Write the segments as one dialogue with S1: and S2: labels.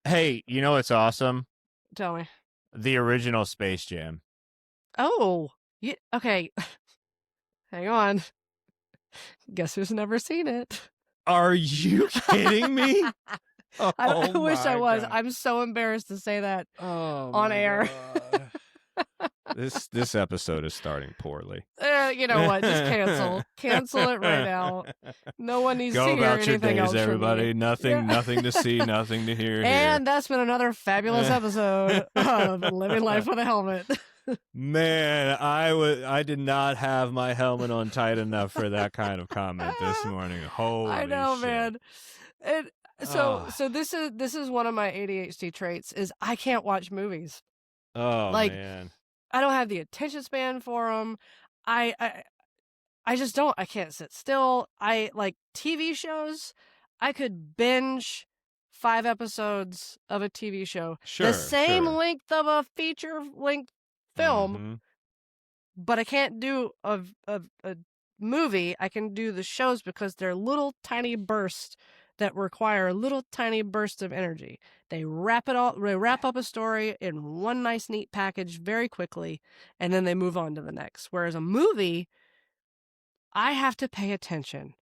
S1: Hey, you know what's awesome?
S2: Tell me.
S1: The original Space Jam.
S2: Oh, okay. Hang on. Guess who's never seen it?
S1: Are you kidding me? Oh
S2: I wish I
S1: my
S2: was.
S1: god.
S2: I'm so embarrassed to say that
S1: Oh
S2: on
S1: my
S2: air.
S1: god. This episode is starting poorly.
S2: You know what? Just cancel. Cancel it right now. No one needs to
S1: Go
S2: hear
S1: about your
S2: anything
S1: days,
S2: else from me.
S1: everybody.
S2: Yeah.
S1: Nothing to see, nothing to hear here.
S2: And that's been another fabulous episode of Living Life with a Helmet.
S1: Man, I did not have my helmet on tight enough for that kind of comment this morning.
S2: I
S1: Holy
S2: know,
S1: shit.
S2: man. And so
S1: Oh,
S2: so this is one of my ADHD traits is I can't watch movies.
S1: oh
S2: Like
S1: man.
S2: I don't have the attention span for them. I I I just don't. I can't sit still. I like TV shows. I could binge 5 episodes of a TV show, the
S1: Sure,
S2: same
S1: sure.
S2: length of a feature length film,
S1: Mm-hmm.
S2: but I can't do a movie. I can do the shows because they're little tiny bursts that require little tiny bursts of energy. They wrap up a story in one nice neat package very quickly, and then they move on to the next. Whereas a movie, I have to pay attention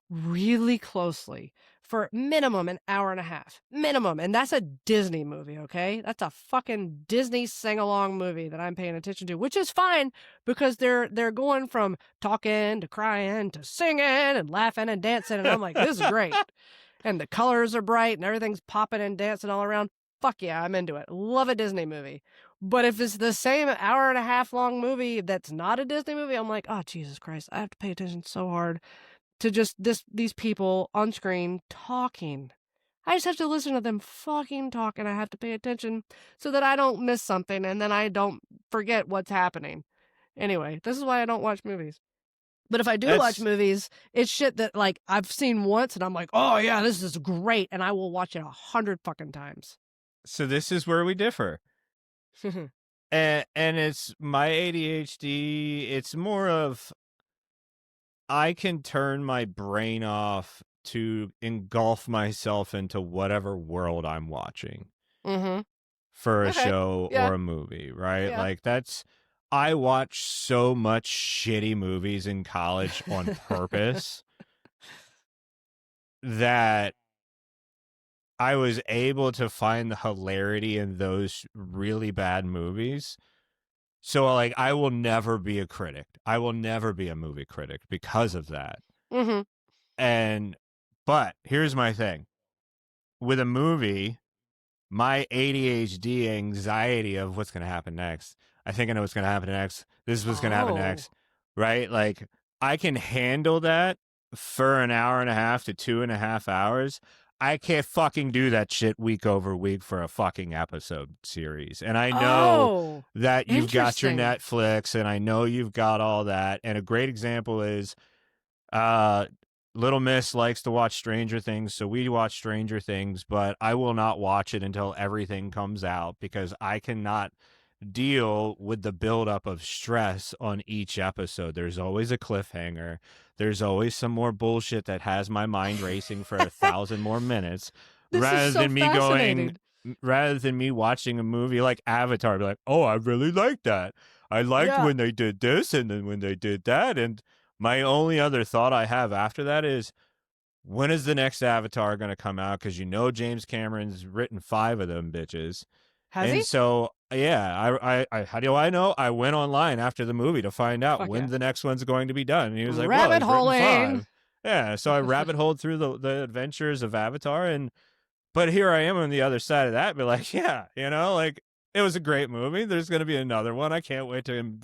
S2: really closely for minimum an hour and a half. Minimum. And that's a Disney movie, okay? That's a fucking Disney sing-along movie that I'm paying attention to, which is fine because they're going from talking to crying to singing and laughing and dancing, and I'm like, this is great. And the colors are bright and everything's popping and dancing all around. Fuck yeah, I'm into it. Love a Disney movie. But if it's the same hour and a half long movie that's not a Disney movie, I'm like, oh Jesus Christ, I have to pay attention so hard to just these people on screen talking. I just have to listen to them fucking talk, and I have to pay attention so that I don't miss something and then I don't forget what's happening. Anyway, this is why I don't watch movies. But if I do watch
S1: That's
S2: movies, it's shit that like I've seen once and I'm like, oh yeah, this is great, and I will watch it 100 fucking times.
S1: so this is where we differ. And it's my ADHD, it's more of I can turn my brain off to engulf myself into whatever world I'm watching
S2: Mm-hmm.
S1: for a
S2: Okay.
S1: show
S2: Yeah.
S1: or a movie, right?
S2: Yeah.
S1: Like I watch so much shitty movies in college on purpose that I was able to find the hilarity in those really bad movies. So like I will never be a critic. I will never be a movie critic because of that.
S2: Mm-hmm.
S1: And but here's my thing. With a movie, my ADHD anxiety of what's going to happen next. I think I know what's going to happen next. This is what's going to happen
S2: Oh.
S1: next. Right? Like I can handle that for an hour and a half to 2.5 hours. I can't fucking do that shit week over week for a fucking episode series. And I know
S2: Oh.
S1: that you've got your
S2: Interesting.
S1: Netflix and I know you've got all that. And a great example is uh Little Miss likes to watch Stranger Things, so we watch Stranger Things, but I will not watch it until everything comes out because I cannot deal with the buildup of stress on each episode. There's always a cliffhanger. There's always some more bullshit that has my mind racing for 1,000 more minutes
S2: This is
S1: rather
S2: so
S1: than me going,
S2: fascinating.
S1: rather than me watching a movie like Avatar, be like, oh, I really like that. I liked
S2: Yeah.
S1: when they did this and then when they did that. And my only other thought I have after that is, when is the next Avatar going to come out? Because you know James Cameron's written 5 of them bitches,
S2: Has
S1: and
S2: he?
S1: so yeah, I how do I know? I went online after the movie to find out
S2: Fuck
S1: when
S2: yeah.
S1: the next one's going to be done. And he was like, "Well,
S2: Rabbit
S1: he's written
S2: holing.
S1: 5." Yeah, so I rabbit holed through the adventures of Avatar, and but here I am on the other side of that, be like, yeah, like it was a great movie. There's going to be another one. I can't wait to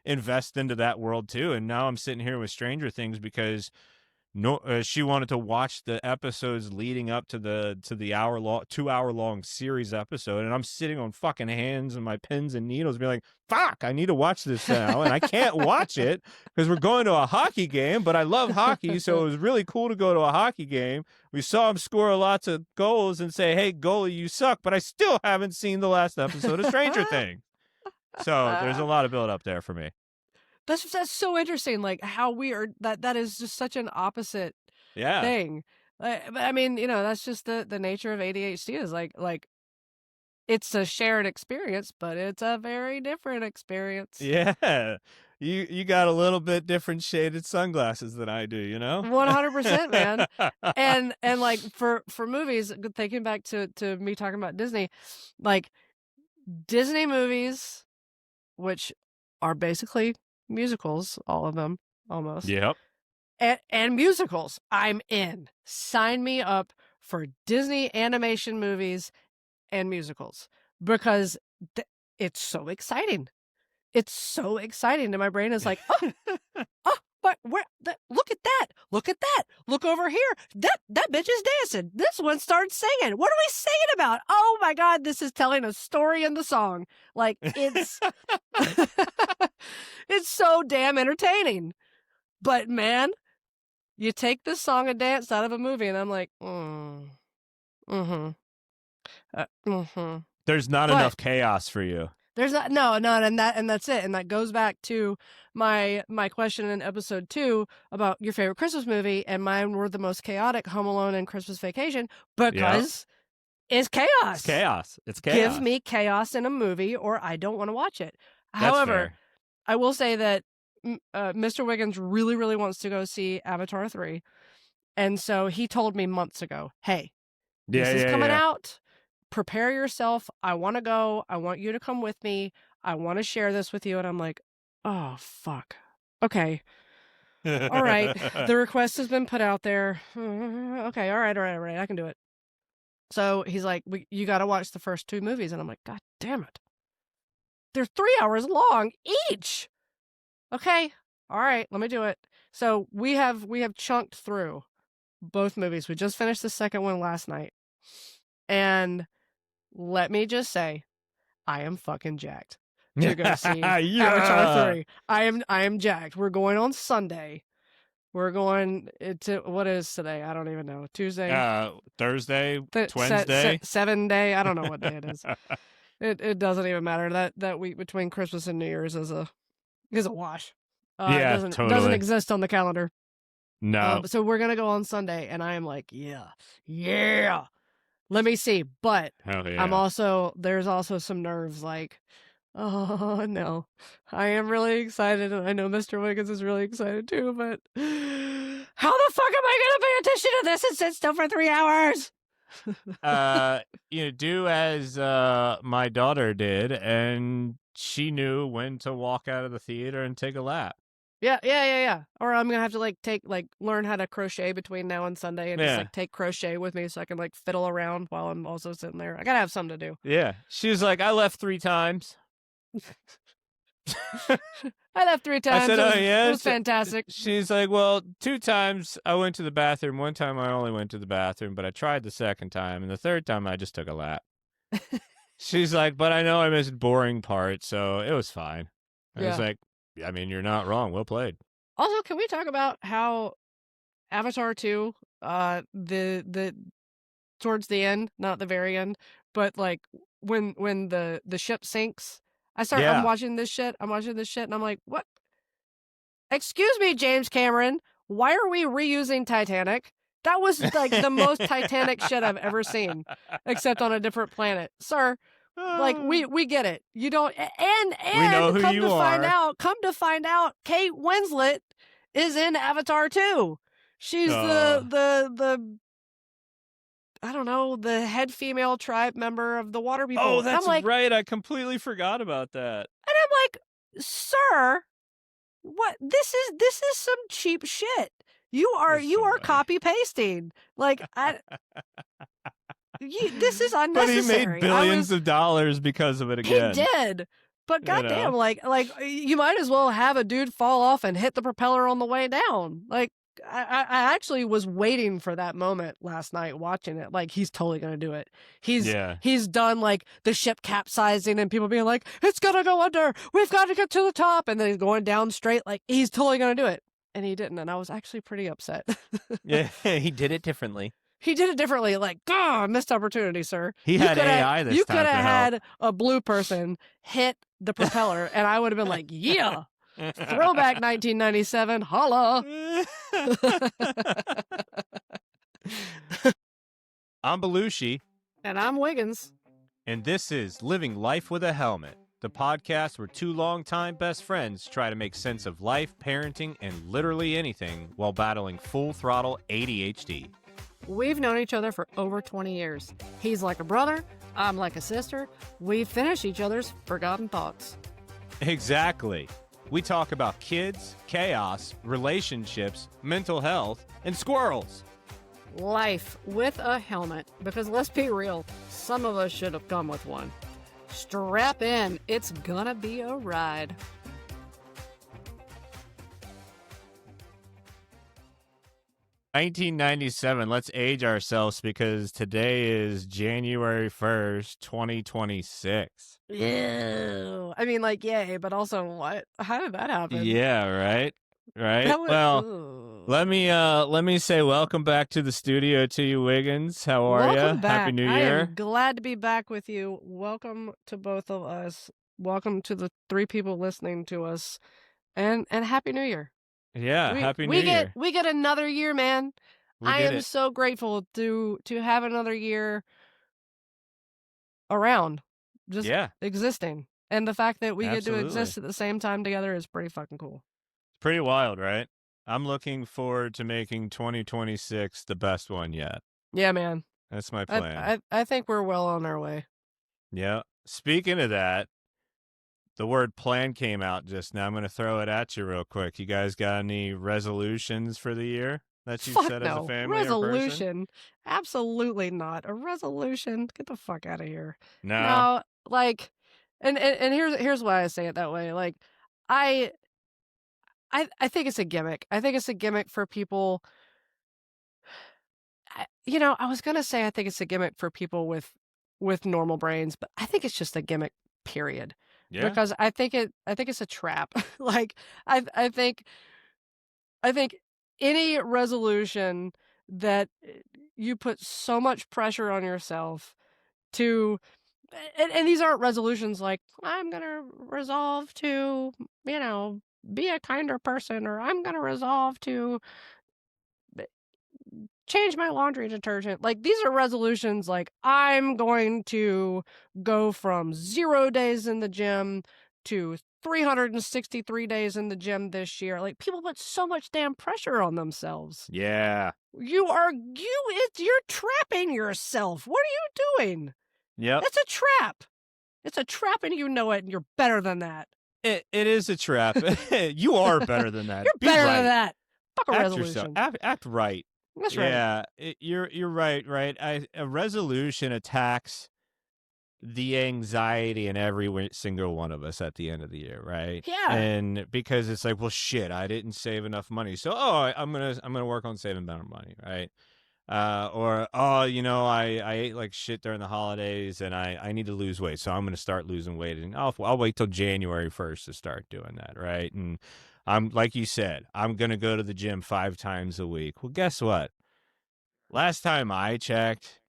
S1: invest into that world too. And now I'm sitting here with Stranger Things because no, she wanted to watch the episodes leading up to the hour long 2 hour long series episode, and I'm sitting on fucking hands and my pins and needles being like, fuck, I need to watch this now, and I can't watch it because we're going to a hockey game, but I love hockey, so it was really cool to go to a hockey game. We saw him score lots of goals and say, hey goalie, you suck, but I still haven't seen the last episode of Stranger Things. So there's a lot of build up there for me.
S2: That's so interesting. Like how we are that is just such an opposite
S1: Yeah.
S2: thing. But I mean, that's just the nature of ADHD is like it's a shared experience, but it's a very different experience.
S1: Yeah. You got a little bit different shaded sunglasses than I do, you know?
S2: 100%, man. And like for movies, thinking back to me talking about Disney, like Disney movies, which are basically musicals, all of them almost.
S1: Yep.
S2: And musicals, I'm in. Sign me up for Disney animation movies and musicals because it's so exciting. It's so exciting, and my brain is like, but look at that! Look at that! Look over here! That bitch is dancing. This one starts singing. What are we singing about? Oh my god, this is telling a story in the song. Like it's, it's so damn entertaining. But man, you take this song and dance out of a movie, and I'm like,
S1: There's not enough chaos for you.
S2: There's not, and that's it. And that goes back to my question in episode 2 about your favorite Christmas movie, and mine were the most chaotic, Home Alone and Christmas Vacation, because it's chaos.
S1: It's chaos. It's chaos.
S2: Give me chaos in a movie, or I don't want to watch it. However,
S1: fair.
S2: I will say that Mr. Wiggins really, really wants to go see Avatar 3. And so he told me months ago, hey, this is coming out. Prepare yourself. I want to go. I want you to come with me. I want to share this with you. And I'm like, oh, fuck. Okay. All right. The request has been put out there. Okay. All right. I can do it. So he's like, you got to watch the first 2 movies. And I'm like, God damn it. They're 3 hours long each. Okay. All right. Let me do it. So we have chunked through both movies. We just finished the second one last night. And let me just say, I am fucking jacked to go see Avatar 3. I am jacked. We're going on Sunday. We're going to, what is today? I don't even know. Tuesday?
S1: Thursday? Wednesday?
S2: 7 day? I don't know what day it is. It doesn't even matter. That week between Christmas and New Year's is a wash.
S1: Totally.
S2: Doesn't exist on the calendar.
S1: No.
S2: So we're going to go on Sunday, and I am like, yeah. Let me see. But there's also some nerves like, oh no, I am really excited. And I know Mr. Wiggins is really excited too, but how the fuck am I going to pay attention to this and sit still for 3 hours?
S1: Do as my daughter did, and she knew when to walk out of the theater and take a lap.
S2: Yeah. Or I'm gonna have to learn how to crochet between now and Sunday, and just take crochet with me so I can fiddle around while I'm also sitting there. I gotta have something to do.
S1: Yeah, she was like, I left 3 times.
S2: I left 3 times.
S1: I said,
S2: it was fantastic.
S1: She's like, well, 2 times I went to the bathroom. 1 time I only went to the bathroom, but I tried the second time, and the 3rd time I just took a lap. She's like, but I know I missed boring parts, so it was fine. I was like, I mean, you're not wrong. Well played.
S2: Also, can we talk about how Avatar 2, the towards the end, not the very end, but when the ship sinks, I'm watching this shit, and I'm like, what? Excuse me, James Cameron, why are we reusing Titanic? That was the most Titanic shit I've ever seen, except on a different planet, sir. We get it. You don't, and
S1: we know who
S2: come
S1: you
S2: to
S1: are.
S2: Come to find out, Kate Winslet is in Avatar 2. She's the I don't know, the head female tribe member of the water people.
S1: Oh, that's right. I completely forgot about that.
S2: And I'm like, sir, what? This is some cheap shit. You are copy pasting. This is unnecessary.
S1: But he made billions of dollars because of it again.
S2: He did. But goddamn, you might as well have a dude fall off and hit the propeller on the way down. I actually was waiting for that moment last night watching it. He's totally gonna do it. He's done the ship capsizing and people being like, it's gonna go under. We've got to get to the top, and then he's going down straight. He's totally gonna do it, and he didn't, and I was actually pretty upset.
S1: Yeah, he did it differently.
S2: He did it differently. Missed opportunity, sir.
S1: He had AI this time.
S2: You could have had a blue person hit the propeller, and I would have been like, yeah, throwback 1997, holla.
S1: I'm Belushi,
S2: And I'm Wiggins.
S1: and this is Living Life with a Helmet, the podcast where two longtime best friends try to make sense of life, parenting, and literally anything while battling full-throttle ADHD.
S2: We've known each other for over 20 years. He's like a brother, I'm like a sister. We finish each other's forgotten thoughts.
S1: Exactly. We talk about kids, chaos, relationships, mental health, and squirrels.
S2: Life with a helmet, because let's be real, some of us should have come with one. Strap in, it's gonna be a ride.
S1: $1997. Let's age ourselves because today is January 1st, 2026.
S2: Ew. I mean, like, yay, but also what? How did that happen?
S1: Yeah, right? Right?
S2: That was,
S1: Well,
S2: ooh.
S1: let me say welcome back to the studio to you, Wiggins. How are you?
S2: Welcome back.
S1: Happy New
S2: I
S1: Year.
S2: am glad to be back with you. Welcome to both of us. Welcome to the three people listening to us. And Happy New Year.
S1: Yeah, Happy New Year.
S2: We get another year, man. I
S1: did
S2: am
S1: it.
S2: so grateful to have another year around, just
S1: Yeah,
S2: existing. And the fact that we get to
S1: absolutely.
S2: exist at the same time together is pretty fucking cool.
S1: It's pretty wild, right? I'm looking forward to making 2026 the best one yet.
S2: Yeah, man.
S1: That's my plan.
S2: I think we're well on our way.
S1: Yeah. Speaking of that, the word plan came out just now. I'm going to throw it at you real quick. You guys got any resolutions for the year that you
S2: Fuck
S1: set
S2: no.
S1: as a family or person?
S2: Resolution? Absolutely not. A resolution? Get the fuck out of here.
S1: No.
S2: Like, and here's why I say it that way. Like, I think it's a gimmick. I think it's a gimmick for people. I was gonna say I think it's a gimmick for people with normal brains, but I think it's just a gimmick. Period.
S1: Yeah.
S2: Because I think it's a trap. Like I think any resolution that you put so much pressure on yourself to, and these aren't resolutions like I'm gonna resolve to, be a kinder person, or I'm gonna resolve to change my laundry detergent. Like, these are resolutions like I'm going to go from 0 days in the gym to 363 days in the gym this year. Like, people put so much damn pressure on themselves.
S1: Yeah.
S2: You're trapping yourself. What are you doing?
S1: Yep.
S2: That's a trap. It's a trap, and you know it, and you're better than that.
S1: It is a trap. You are better than that.
S2: You're better than that. Fuck a
S1: Act
S2: resolution.
S1: yourself. Act right.
S2: That's right.
S1: Yeah, you're right. Right. A resolution attacks the anxiety in every single one of us at the end of the year, right?
S2: Yeah.
S1: And because it's like, well, shit, I didn't save enough money, so I'm gonna work on saving better money, right? Or I ate like shit during the holidays and I need to lose weight, so I'm gonna start losing weight, and I'll wait till January 1st to start doing that, right? And I'm like you said, I'm gonna go to the gym 5 times a week. Well, guess what? Last time I checked,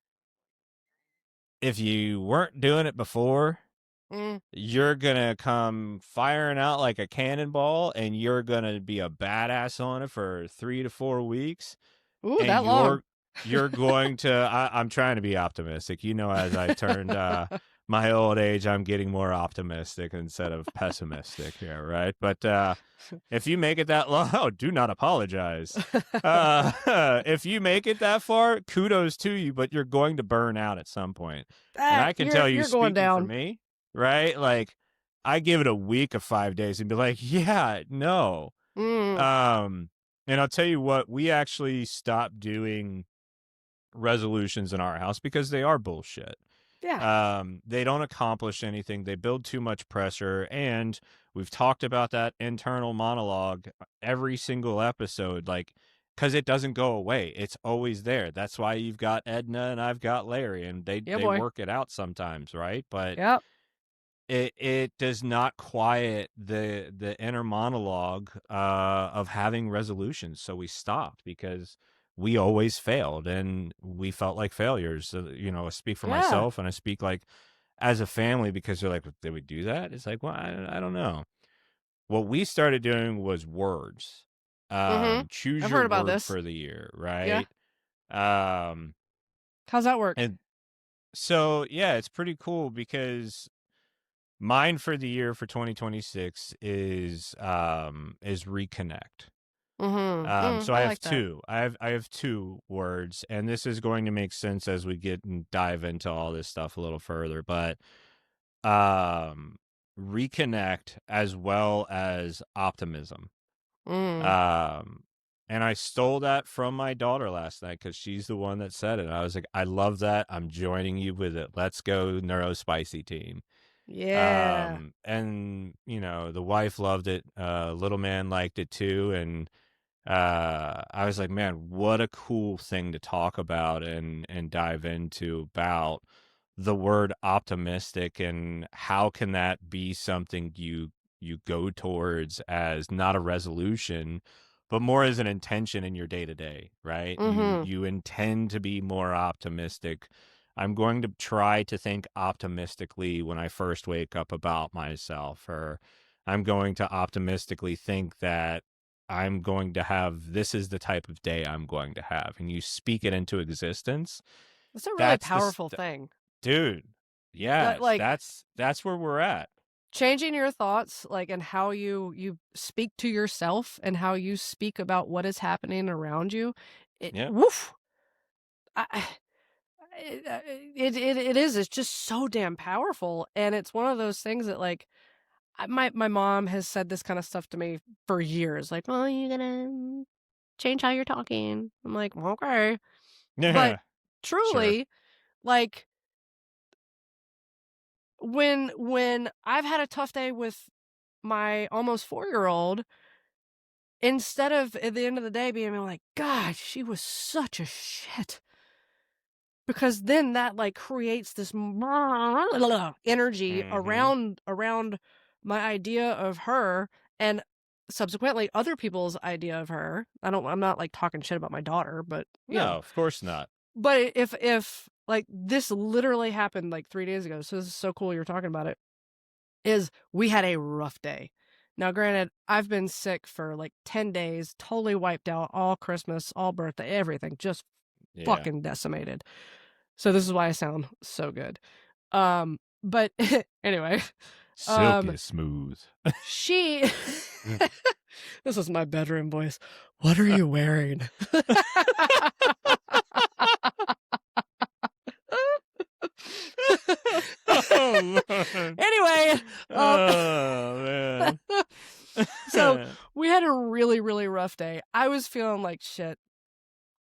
S1: if you weren't doing it before, you're gonna come firing out like a cannonball, and you're gonna be a badass on it for 3 to 4 weeks.
S2: Ooh,
S1: and
S2: that long.
S1: You're going to. I'm trying to be optimistic. As I turned my old age, I'm getting more optimistic instead of pessimistic here, right? But if you make it that long, do not apologize. If you make it that far, kudos to you, but you're going to burn out at some point. And I can tell you,
S2: you're going
S1: speaking
S2: down.
S1: for me, right? Like, I give it a week of 5 days and be like, yeah, no. And I'll tell you what, we actually stopped doing resolutions in our house because they are bullshit.
S2: Yeah.
S1: They don't accomplish anything. They build too much pressure. And we've talked about that internal monologue every single episode, like, because it doesn't go away. It's always there. That's why you've got Edna and I've got Larry, and they work it out sometimes, right? But
S2: yep.
S1: It does not quiet the inner monologue of having resolutions. So we stopped because we always failed and we felt like failures. So, I speak for myself, and I speak like as a family, because they're like, did we do that? It's like, well, I don't know. What we started doing was words. Choose
S2: I've
S1: your
S2: heard about
S1: word
S2: this
S1: for the year, right?
S2: Yeah.
S1: Um,
S2: How's that work?
S1: and so yeah, it's pretty cool because mine for the year for 2026 is reconnect. So I
S2: I
S1: have
S2: like that.
S1: two. I have two words, and this is going to make sense as we get and dive into all this stuff a little further. But um, reconnect as well as optimism.
S2: Mm.
S1: Um, and I stole that from my daughter last night because she's the one that said it. I was like, I love that. I'm joining you with it. Let's go, Neurospicy team.
S2: Yeah.
S1: And the wife loved it. Little man liked it too, and I was like, man, what a cool thing to talk about and dive into about the word optimistic and how can that be something you go towards as not a resolution but more as an intention in your day to day, right?
S2: Mm-hmm.
S1: You intend to be more optimistic. I'm going to try to think optimistically when I first wake up about myself, or I'm going to optimistically think that I'm going to have this is the type of day I'm going to have, and you speak it into existence.
S2: It's a really
S1: That's
S2: powerful thing.
S1: dude.
S2: That
S1: Yes,
S2: like
S1: that's where we're at.
S2: changing your thoughts, like, and how you speak to yourself and how you speak about what is happening around you. It
S1: Yeah.
S2: woof. I it is. It's just so damn powerful, and it's one of those things that like my mom has said this kind of stuff to me for years. Like, "Well, you gotta change how you're talking." I'm like, "Okay," but
S1: Yeah. Sure.
S2: truly, like when I've had a tough day with my almost 4-year-old, instead of at the end of the day being like, "God, she was such a shit," because then that, like, creates this energy
S1: Mhm.
S2: around my idea of her and subsequently other people's idea of her. I'm not, like, talking shit about my daughter, but,
S1: No, of course not.
S2: but if, like, this literally happened, like, 3 days ago, so this is so cool you're talking about it, is we had a rough day. Now, granted, I've been sick for, like, 10 days, totally wiped out all Christmas, all birthday, everything, just
S1: Yeah.
S2: fucking decimated. So this is why I sound so good. But anyway, um,
S1: Silky smooth.
S2: she this is my bedroom voice. "What are you wearing?"
S1: Oh, Lord.
S2: Anyway, um,
S1: Oh,
S2: so
S1: man.
S2: we had a really, really rough day. I was feeling like shit.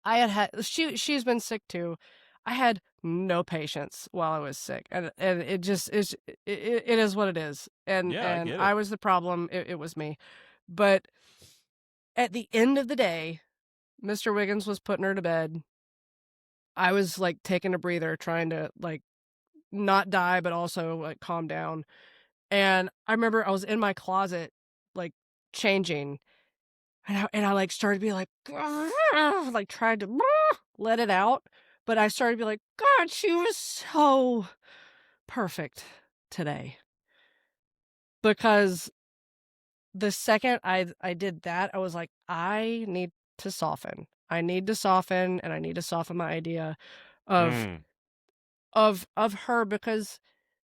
S2: I had she's been sick too. I had no patience while I was sick, and it just is it is what it is,
S1: Yeah, I
S2: and
S1: get
S2: I
S1: it.
S2: was the problem. It was me, but at the end of the day, Mr. Wiggins was putting her to bed. I was like taking a breather, trying to like not die, but also like calm down. And I remember I was in my closet, like changing, and I like started to be like, like tried to let it out, but I started to be like, God, she was so perfect today. Because the second I did that, I was like, I need to soften. I need to soften, and I need to soften my idea of
S1: Mm.
S2: of her because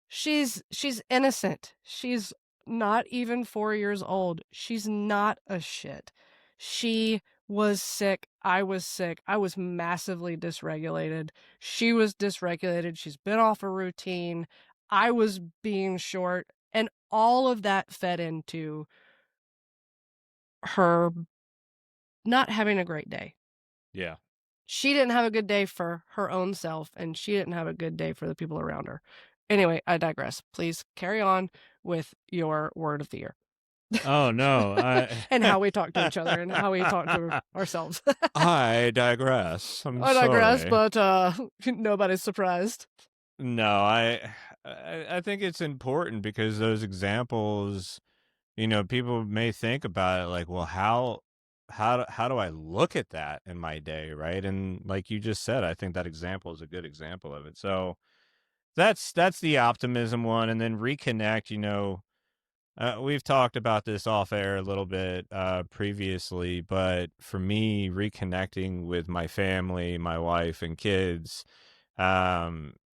S2: she's innocent. She's not even 4 years old. She's not a shit. She was sick. I was sick. I was massively dysregulated. She was dysregulated. She's been off a routine. I was being short. And all of that fed into her not having a great day.
S1: Yeah.
S2: She didn't have a good day for her own self, and she didn't have a good day for the people around her. Anyway, I digress. Please carry on with your word of the year
S1: Oh, no.
S2: and how we talk to each other and how we talk to ourselves.
S1: I digress. I'm
S2: I digress,
S1: sorry.
S2: but nobody's surprised.
S1: No, I think it's important because those examples, people may think about it like, well, how do I look at that in my day, right? And like you just said, I think that example is a good example of it. So that's the optimism one, and then reconnect. We've talked about this off air a little bit previously, but for me, reconnecting with my family, my wife, and kids,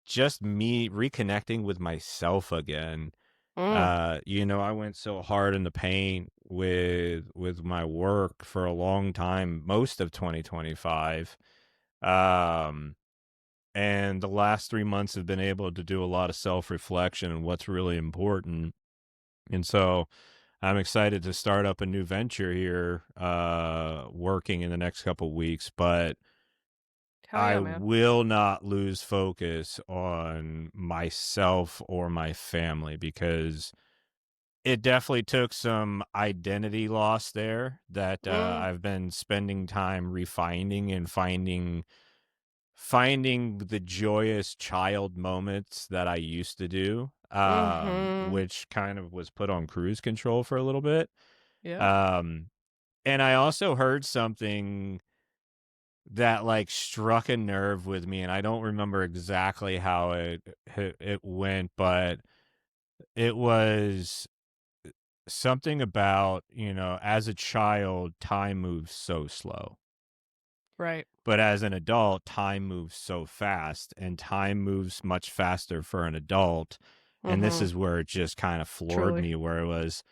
S1: just me reconnecting with myself again.
S2: Mm,
S1: I went so hard in the paint with my work for a long time, most of 2025. Um, and the last 3 months have been able to do a lot of self reflection and what's really important. And so I'm excited to start up a new venture here, working in the next couple weeks, but
S2: hell
S1: I
S2: yeah, man.
S1: will not lose focus on myself or my family because it definitely took some identity loss there that
S2: Mm,
S1: I've been spending time refining and finding the joyous child moments that I used to do,
S2: mm-hmm.
S1: which kind of was put on cruise control for a little bit.
S2: Yep.
S1: Um, and I also heard something that like struck a nerve with me, and I don't remember exactly how it went, but it was something about, as a child, time moves so slow.
S2: Right.
S1: But as an adult, time moves so fast, and time moves much faster for an adult. And this
S2: Mm-hmm.
S1: is where it just kind of floored
S2: Truly.
S1: me, where it was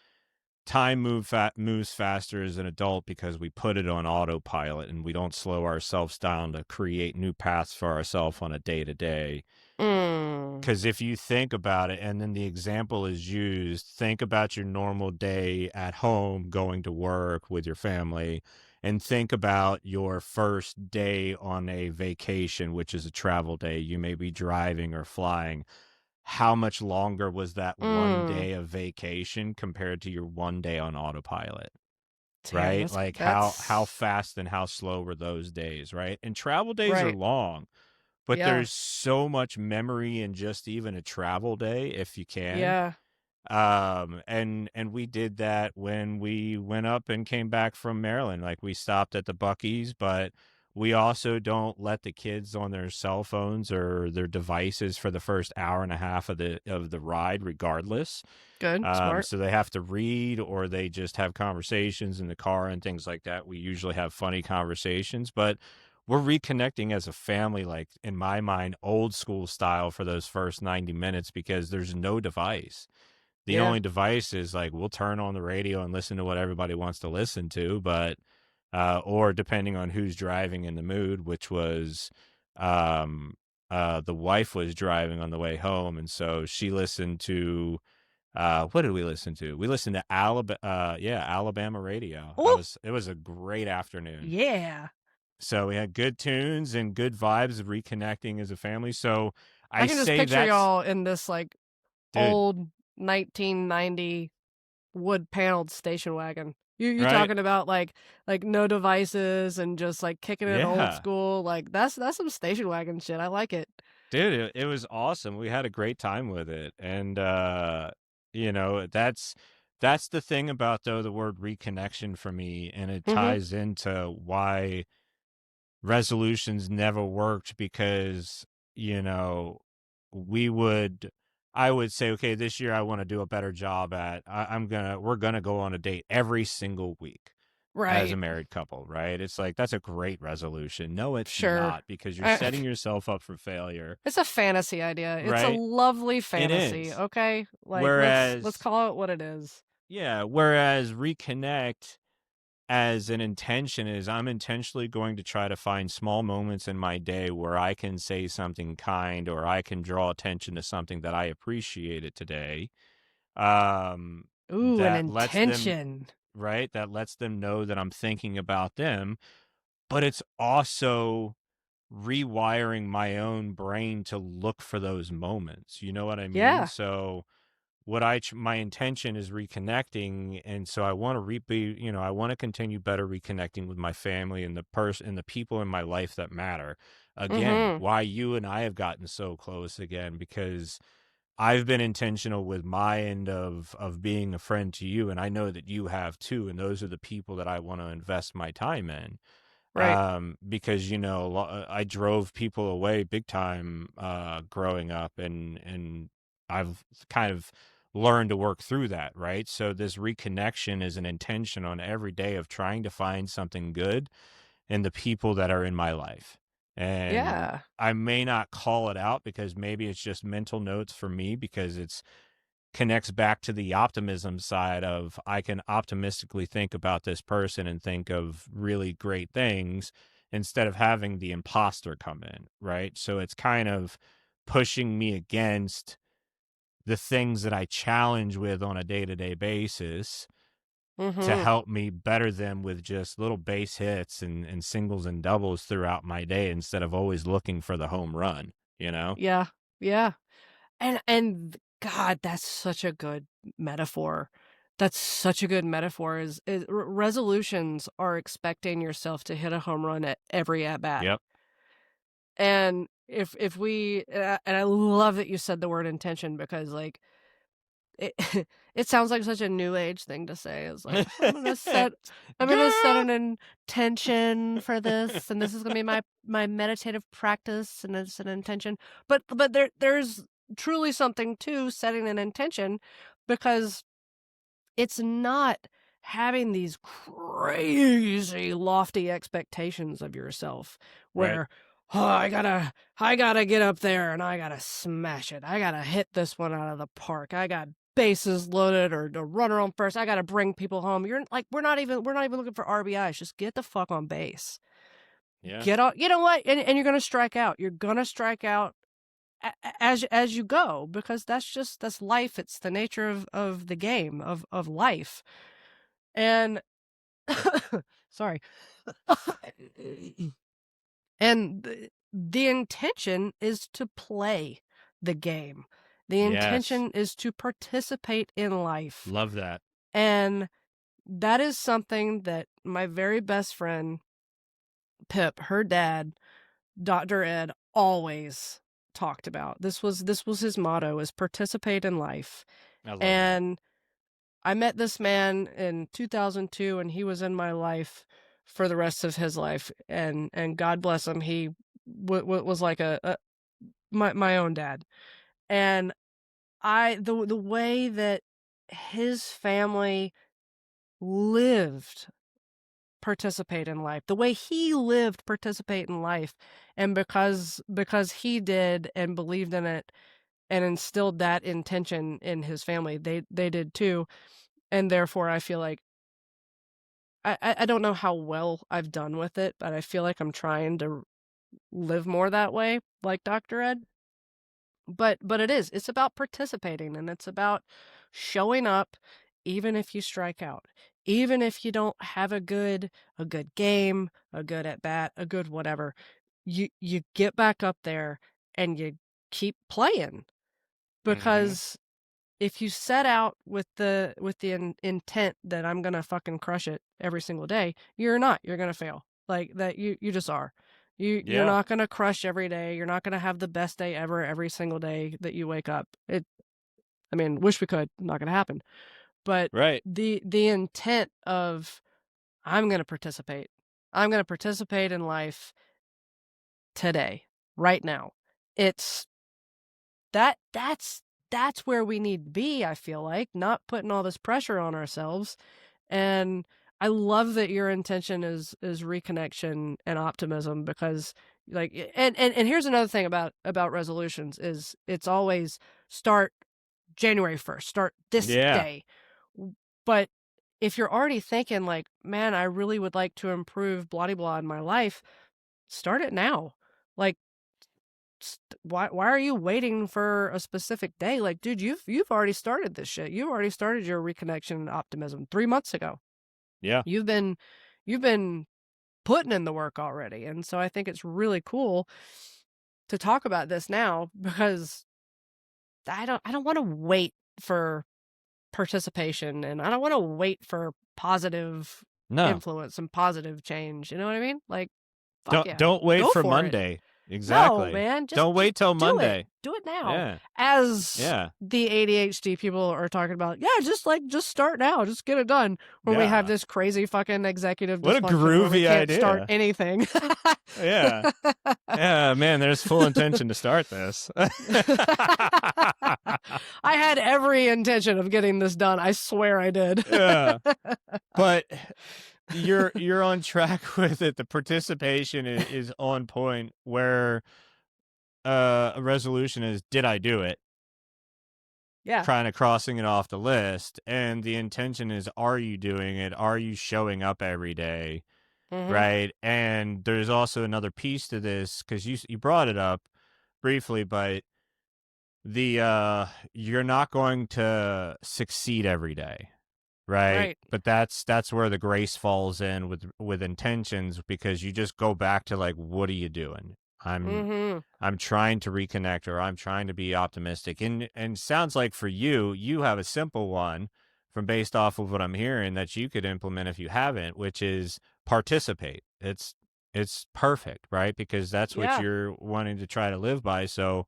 S1: time moves faster as an adult because we put it on autopilot and we don't slow ourselves down to create new paths for ourselves on a day to day.
S2: Mm.
S1: Because if you think about it, and then the example is used, think about your normal day at home going to work with your family, and think about your first day on a vacation, which is a travel day. You may be driving or flying. How much longer was that one
S2: Mm.
S1: day of vacation compared to your one day on autopilot?
S2: Damn,
S1: Right?
S2: that's
S1: Like how
S2: that's
S1: fast and how slow were those days, right? And travel days are
S2: right.
S1: long, but
S2: Yeah.
S1: there's so much memory in just even a travel day if you can.
S2: Yeah.
S1: And we did that when we went up and came back from Maryland. Like we stopped at the Bucky's, but we also don't let the kids on their cell phones or their devices for the first hour and a half of the ride, regardless.
S2: Good. Smart.
S1: So they have to read or they just have conversations in the car and things like that. We usually have funny conversations, but we're reconnecting as a family, like in my mind, old school style for those first 90 minutes because there's no device. The
S2: Yeah.
S1: only device is like we'll turn on the radio and listen to what everybody wants to listen to, but or depending on who's driving in the mood, which was um the wife was driving on the way home, and so she listened to what did we listen to? We listened to Alabama radio.
S2: Oh,
S1: It was a great afternoon.
S2: yeah.
S1: So we had good tunes and good vibes of reconnecting as a family. So
S2: I
S1: I
S2: can just
S1: say
S2: picture
S1: that's
S2: y'all in this like
S1: dude,
S2: old 1990 wood paneled station wagon. You
S1: right?
S2: talking about like no devices and just like kicking it old
S1: Yeah.
S2: school. Like that's some station wagon shit. I like it.
S1: Dude, it was awesome. We had a great time with it. And that's the thing about though the word reconnection for me, and it
S2: Mhm.
S1: ties into why resolutions never worked because, you know, we would I would say, okay, this year I want to do a better job at we're gonna go on a date every single week as a
S2: Right.
S1: married couple, right? It's like that's a great resolution. No, it's
S2: Sure.
S1: not because you're
S2: Uh,
S1: setting yourself up for failure,
S2: it's a fantasy idea. It's a
S1: right?
S2: lovely
S1: It
S2: fantasy,
S1: is.
S2: okay? Like let's
S1: Whereas,
S2: call it what it is.
S1: whereas reconnect as an intention is I'm intentionally going to try to find small moments in my day where I can say something kind or I can draw attention to something that I appreciated today. Um,
S2: Ooh, an
S1: that lets them,
S2: intention.
S1: right? That lets them know that I'm thinking about them, but it's also rewiring my own brain to look for those moments. You know what I mean?
S2: Yeah.
S1: So, my intention is reconnecting, and so I want to I want to continue better reconnecting with my family and the people in my life that matter. Again,
S2: Mhm.
S1: why you and I have gotten so close again because I've been intentional with my end of being a friend to you, and I know that you have too, and those are the people that I want to invest my time in.
S2: Right.
S1: Because I drove people away big time growing up, and I've kind of learn to work through that, right? So this reconnection is an intention on every day of trying to find something good in the people that are in my life. And
S2: Yeah.
S1: I may not call it out because maybe it's just mental notes for me, because it's connects back to the optimism side of, I can optimistically think about this person and think of really great things instead of having the imposter come in, right? So it's kind of pushing me against the things that I challenge with on a day-to-day basis to
S2: Mm-hmm.
S1: help me better them with just little base hits and singles and doubles throughout my day, instead of always looking for the home run, you know?
S2: Yeah. Yeah. And God, that's such a good metaphor. That's such a good metaphor. Resolutions are expecting yourself to hit a home run at every at bat.
S1: Yep.
S2: And if we and I love that you said the word intention, because like it it sounds like such a new age thing to say. It's like, I'm gonna set
S1: Girl!
S2: an intention for this, and this is gonna be my meditative practice, and it's an intention. But there's truly something to setting an intention, because it's not having these crazy lofty expectations of yourself
S1: Right.
S2: where, oh, I gotta get up there and I gotta smash it. I gotta hit this one out of the park. I got bases loaded, or the runner on first. I gotta bring people home. You're like, we're not even looking for RBIs. Just get the fuck on base.
S1: Yeah.
S2: Get on. You know what? And you're gonna strike out. You're gonna strike out as you go, because that's life. It's the nature of the game of life. And sorry. And the intention is to play the game. The
S1: Yes.
S2: intention is to participate in life.
S1: Love that.
S2: And that is something that my very best friend, Pip, her dad, Dr. Ed, always talked about. This was his motto, is participate in life.
S1: I love that.
S2: And I met this man in 2002, and he was in my life for the rest of his life. And God bless him, he was like my own dad. And the way that his family lived participate in life, the way he lived participate in life, and because he did and believed in it and instilled that intention in his family, they did too. And therefore I feel like I don't know how well I've done with it, but I feel like I'm trying to live more that way, like Dr. Ed. But it's about participating, and it's about showing up even if you strike out. Even if you don't have a good game, a good at bat, a good whatever. You get back up there and you keep playing,
S1: Mm-hmm.
S2: because if you set out with the intent that I'm gonna fucking crush it every single day, you're not. You're gonna fail. Like that, you just are. You're
S1: Yeah.
S2: not gonna crush every day. You're not gonna have the best day ever every single day that you wake up. I mean, wish we could. Not gonna happen. But
S1: Right.
S2: the intent of, I'm gonna participate. I'm gonna participate in life today, right now. It's that's where we need to be, I feel like, not putting all this pressure on ourselves. And I love that your intention is reconnection and optimism, because like, and here's another thing about resolutions is, it's always start January 1st, start this
S1: Yeah.
S2: day. But if you're already thinking like, man, I really would like to improve blah blah in my life, start it now. Like, why are you waiting for a specific day? Like, dude, you've already started this shit. You've already started your reconnection and optimism 3 months ago.
S1: Yeah.
S2: You've been putting in the work already. And so I think it's really cool to talk about this now, because I don't want to wait for participation, and I don't want to wait for positive
S1: No.
S2: influence and positive change. You know what I mean? Like, fuck yeah.
S1: Don't wait
S2: Go
S1: for
S2: for it.
S1: Monday.
S2: No,
S1: Exactly.
S2: man,
S1: Don't
S2: just
S1: wait till
S2: do it.
S1: Monday.
S2: Do it now.
S1: Yeah.
S2: As
S1: Yeah.
S2: the ADHD people are talking about, yeah, just start now, just get it done. When we have
S1: Yeah.
S2: this crazy fucking executive
S1: What a
S2: dysfunction where we
S1: groovy
S2: can't start
S1: idea.
S2: anything.
S1: Yeah. Yeah, man, there's full intention to start this.
S2: I had every intention of getting this done. I swear I did.
S1: Yeah. But you're on track with it. The participation is on point, where a resolution is, did I do it?
S2: Yeah.
S1: Kind of crossing it off the list. And the intention is, are you doing it? Are you showing up every day?
S2: Mhm.
S1: Right. And there's also another piece to this, because you brought it up briefly, but you're not going to succeed every day. Right.
S2: Right.
S1: But that's where the grace falls in with intentions, because you just go back to, like, what are you doing?
S2: Mhm.
S1: I'm trying to reconnect, or I'm trying to be optimistic. And sounds like for you have a simple one, from based off of what I'm hearing, that you could implement if you haven't, which is participate. It's perfect, right? Because that's what
S2: Yeah.
S1: you're wanting to try to live by. So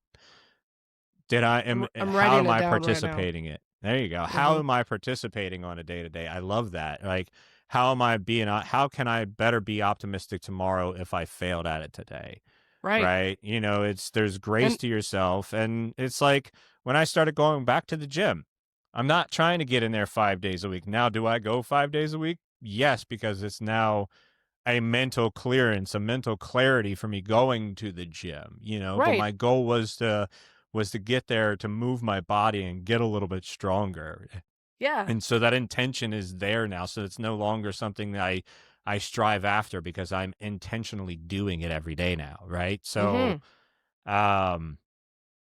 S1: how
S2: I'm writing
S1: am
S2: it
S1: I
S2: down right now.
S1: participating it? There you go. How
S2: Mhm.
S1: am I participating on a day to day? I love that. Like, how can I better be optimistic tomorrow if I failed at it today?
S2: Right.
S1: Right. There's grace
S2: And
S1: to yourself. And it's like, when I started going back to the gym, I'm not trying to get in there 5 days a week. Now, do I go 5 days a week? Yes, because it's now a mental clearance, a mental clarity for me going to the gym, but
S2: right.
S1: my goal was to get there, to move my body and get a little bit stronger.
S2: Yeah.
S1: And so that intention is there now. So it's no longer something that I strive after, because I'm intentionally doing it every day now. Right. So,
S2: Mhm.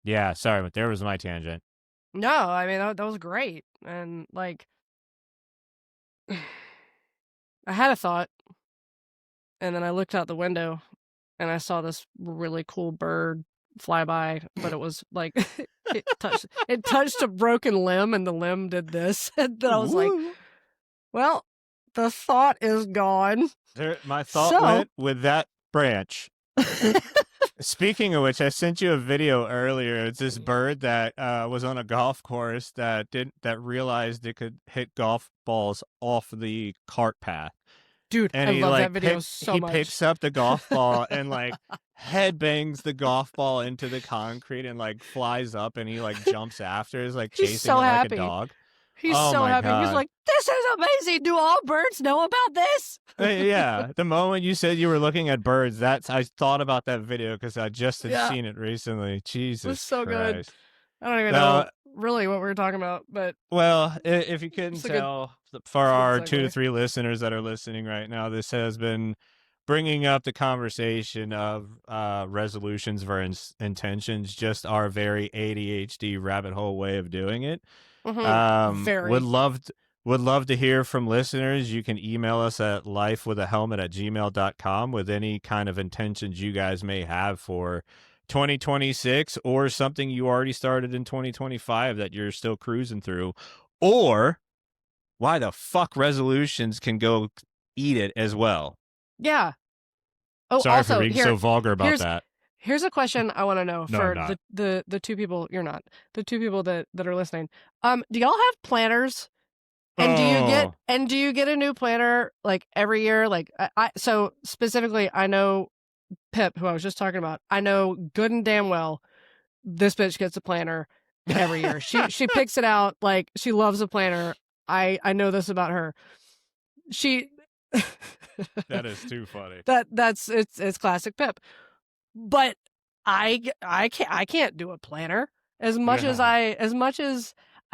S1: yeah, sorry, but there was my tangent.
S2: No, I mean that was great. And like I had a thought, and then I looked out the window and I saw this really cool bird fly by, but it was like it touched a broken limb, and the limb did this. And then I was like,
S1: Woo!
S2: well, the thought is gone.
S1: My thought
S2: So
S1: went with that branch. Speaking of which, I sent you a video earlier. It's this bird that was on a golf course that realized it could hit golf balls off the cart path.
S2: dude,
S1: And
S2: I love that video so
S1: he
S2: much.
S1: picks up the golf ball and, like, head bangs the golf ball into the concrete, and, like, flies up, and he, like, jumps after, is like
S2: He's
S1: chasing
S2: so
S1: it like a
S2: happy.
S1: dog.
S2: He's
S1: Oh
S2: so
S1: my
S2: happy. He's
S1: God.
S2: like, this is amazing. Do all birds know about this?
S1: Yeah, the moment you said you were looking at birds, I thought about that video, because I just had
S2: Yeah,
S1: seen it recently.
S2: it was
S1: Jesus
S2: so good.
S1: Christ.
S2: I don't even
S1: Now,
S2: know really what we were talking about, but
S1: well, if you couldn't
S2: it's a good,
S1: tell, for
S2: it's a good
S1: our 2 to
S2: segue.
S1: 3 listeners that are listening right now, this has been bringing up the conversation of resolutions versus intentions, just our very ADHD rabbit hole way of doing it. Would
S2: Very.
S1: love to hear from listeners. You can email us at lifewithahelmet@gmail.com with any kind of intentions you guys may have for 2026, or something you already started in 2025 that you're still cruising through, or why the fuck resolutions can go eat it as well.
S2: Yeah. Oh,
S1: Sorry for
S2: also
S1: being so vulgar about
S2: here's
S1: that.
S2: here's a question I want to know
S1: No, I'm
S2: for
S1: not.
S2: the two people. You're not the two people that are listening. Do y'all have planners? And do you get
S1: Oh,
S2: a new planner like every year? Like so specifically, I know Pip, who I was just talking about. I know good and damn well this bitch gets a planner every year. She picks it out, like she loves a planner. I know this about her. She
S1: that is too funny.
S2: that's it's classic Pip. But I can't do a planner as much as
S1: Yeah.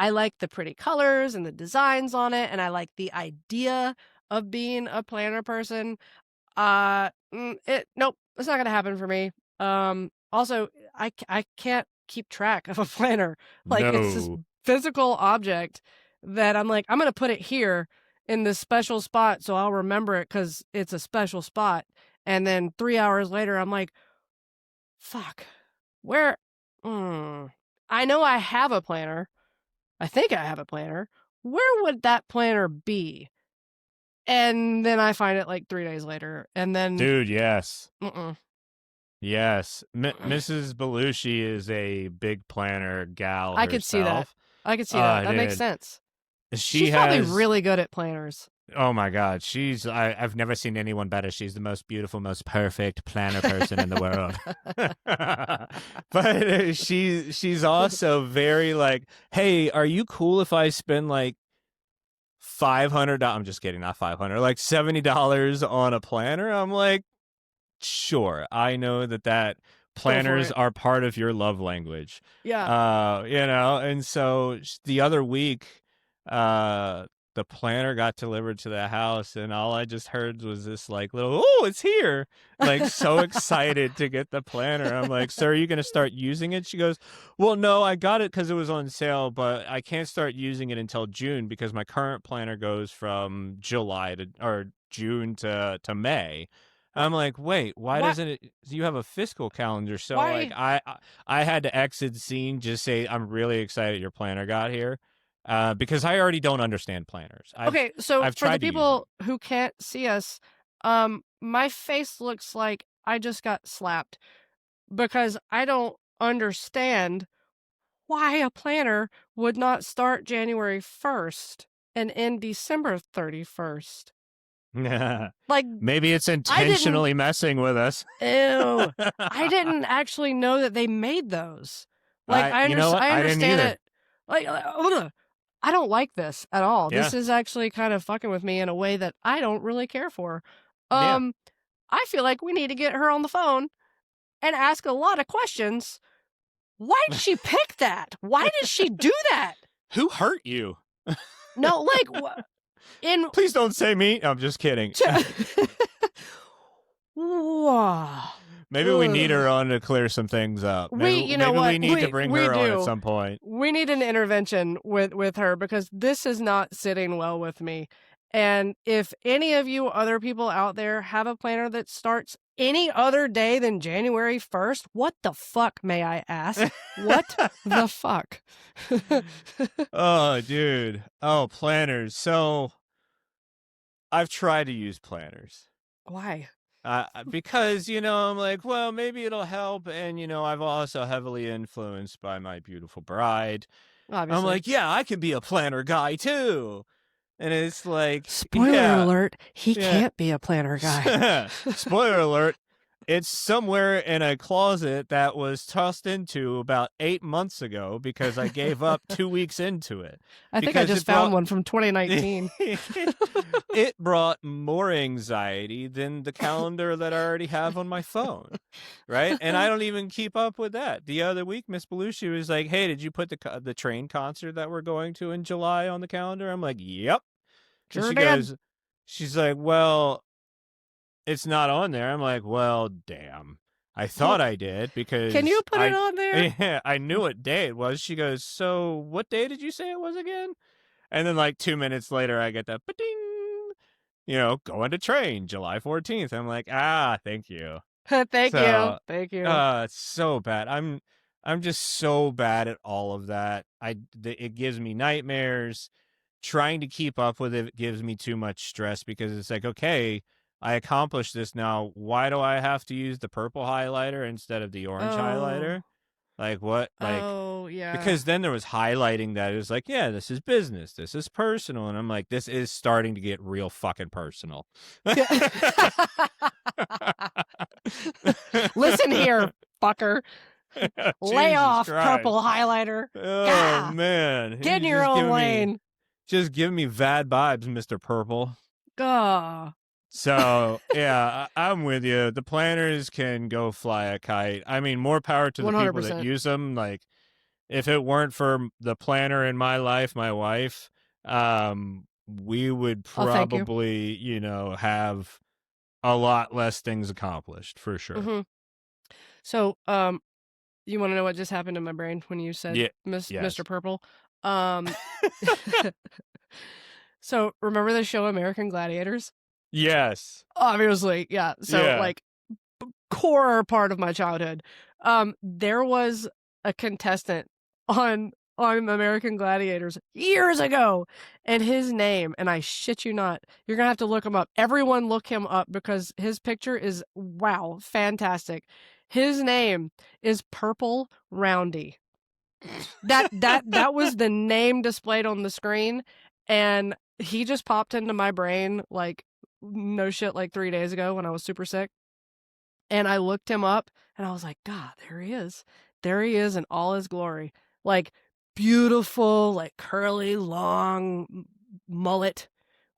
S2: I like the pretty colors and the designs on it, and I like the idea of being a planner person. Nope, it's not gonna happen for me. Also, I can't keep track of a planner. Like, it's this
S1: No.
S2: physical object that I'm like, I'm gonna put it here in this special spot so I'll remember it because it's a special spot. And then 3 hours later, I'm like, fuck, where? I know I have a planner. I think I have a planner. Where would that planner be? And then I find it like 3 days later, and then
S1: Dude, yes.
S2: mm-mm.
S1: Yes. Mrs. Belushi is a big planner gal
S2: I could see that.
S1: herself.
S2: I could see that. That makes
S1: Dude.
S2: sense.
S1: She
S2: She's probably
S1: has
S2: really good at planners.
S1: Oh my God, I've never seen anyone better. She's the most beautiful, most perfect planner person in the world. But she's also very like, hey, are you cool if I spend like $500? I'm just kidding, not 500, like $70 on a planner? I'm like, sure, I know that
S2: Go for
S1: planners
S2: it.
S1: are part of your love language.
S2: Yeah.
S1: And so the other week, uh the planner got delivered to the house, and all I just heard was this like little, oh, it's here, like so excited to get the planner. I'm like, sir, are you gonna start using it? She goes, well, no, I got it because it was on sale, but I can't start using it until June because my current planner goes from July to, or June to May.
S2: What?
S1: I'm like, wait, why
S2: What?
S1: doesn't it? You have a fiscal calendar, so like
S2: Why?
S1: I had to exit scene, just say I'm really excited your planner got here, because I already don't understand planners.
S2: Okay, so
S1: I've
S2: for the
S1: tried to use them.
S2: people who can't see us, my face looks like I just got slapped because I don't understand why a planner would not start January 1st and end December 31st. Like,
S1: Maybe it's
S2: I didn't,
S1: intentionally messing with us.
S2: ew, I didn't actually know that they made those. Like,
S1: You know what?
S2: I
S1: I didn't
S2: understand
S1: either.
S2: it. Like, ugh, I don't like this at all.
S1: Yeah,
S2: This is actually kind of fucking with me in a way that I don't really care for.
S1: yeah.
S2: I feel like we need to get her on the phone and ask a lot of questions. Why did she pick that? Why did she do that?
S1: Who hurt you?
S2: No, like, in
S1: Please don't say me. I'm just kidding.
S2: wow.
S1: Maybe we need her on to clear some things up.
S2: You know
S1: maybe
S2: what?
S1: we need to bring her on at some point.
S2: We need an intervention with her because this is not sitting well with me. And if any of you other people out there have a planner that starts any other day than January 1st, what the fuck, may I ask? What the fuck?
S1: Oh, dude. Oh, planners. So I've tried to use planners.
S2: Why?
S1: Because, I'm like, well, maybe it'll help. And, I've also heavily influenced by my beautiful bride. I'm
S2: Obviously.
S1: like, yeah, I can be a planner guy too. And it's like,
S2: Spoiler alert, he
S1: yeah.
S2: can't be a planner guy.
S1: Spoiler alert. It's somewhere in a closet that was tossed into about 8 months ago because I gave up 2 weeks into it.
S2: I think I just found one from 2019.
S1: It brought more anxiety than the calendar that I already have on my phone, right? And I don't even keep up with that. The other week, Miss Belushi was like, hey, did you put the train concert that we're going to in July on the calendar? I'm like, yep.
S2: Sure
S1: And
S2: did.
S1: she's like, well, it's not on there. I'm like, well, damn. I thought I did because
S2: Can you put it on there?
S1: Yeah, I knew what day it was. She goes, so what day did you say it was again? And then like 2 minutes later, I get that ba-ding, going to train July 14th. I'm like, thank you.
S2: Thank you.
S1: It's so bad. I'm just so bad at all of that. It gives me nightmares. Trying to keep up with it gives me too much stress because it's like, okay, I accomplished this now. Why do I have to use the purple highlighter instead of the orange highlighter? Like what? Like,
S2: oh, yeah.
S1: Because then there was highlighting that it was like, yeah, this is business, this is personal, and I'm like, this is starting to get real fucking personal.
S2: Listen here, fucker. Lay off,
S1: Christ.
S2: purple highlighter.
S1: Oh man,
S2: Get in your own lane.
S1: Just give me bad vibes, Mr. Purple.
S2: So
S1: yeah, I'm with you. The planners can go fly a kite. I mean, more power to the
S2: 100%.
S1: people that use them. Like, if it weren't for the planner in my life, my wife, we would probably, have a lot less things accomplished for sure.
S2: Mm-hmm. So, you want to know what just happened in my brain when you said Mr. Purple? So, remember the show American Gladiators?
S1: Yes.
S2: Obviously, yeah. So, like, core part of my childhood. There was a contestant on American Gladiators years ago, and his name, and I shit you not, you're gonna have to look him up. Everyone look him up because his picture is, wow, fantastic. His name is Purple Roundy. That was the name displayed on the screen, and he just popped into my brain like no shit like 3 days ago when I was super sick. And I looked him up and I was like, God, there he is. There he is in all his glory. Like beautiful, like curly, long mullet